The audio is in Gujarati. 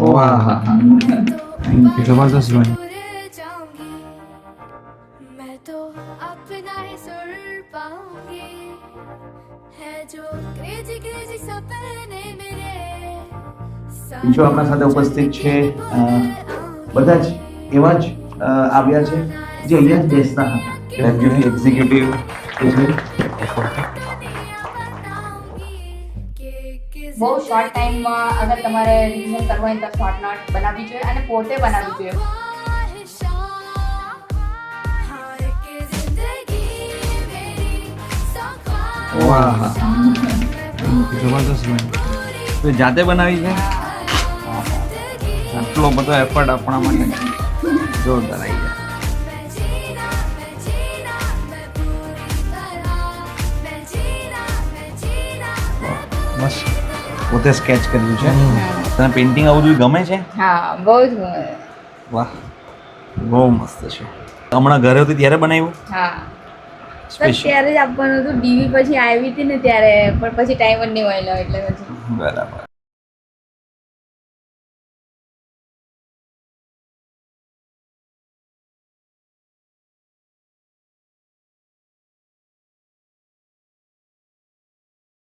वाह थैंक यू जबरदस्त बनी मैं तो अपना ही सुर पाऊंगी है जो क्रेजी क्रेजी सपने मेरे બીજો આપણા સાથે ઉપસ્થિત છે બધા જ એવા જ આવ્યા છે જે અહીંયા જ બેસતા હતા ડેપ્યુટી એક્ઝિક્યુટિવ બહુ શોર્ટ ટાઈમમાં અગર તમારે રિવિઝન કરવું હોય તો શોર્ટ નોટ બનાવવી જોઈએ અને પોતે બનાવવી જોઈએ. वाह जबरदस्त बनी तो जाते बनावी है આટલો બધો એફર્ટ આપણા માટે જોરદાર આવી ગયા મસ્ત પોતે સ્કેચ કર્યું છે તને પેઇન્ટિંગ આવું બધું ગમે છે હા બહુ જ ગમે. વાહ બહુ મસ્ત છે હમણાં ઘરે હતી ત્યારે બનાવ્યું હા સ્પેશિયલ ત્યારે જ આપવાનું હતું ડીવી પછી આવી હતી ને ત્યારે પણ પછી ટાઈમ જ નહીં મળ્યો એટલે પછી બરાબર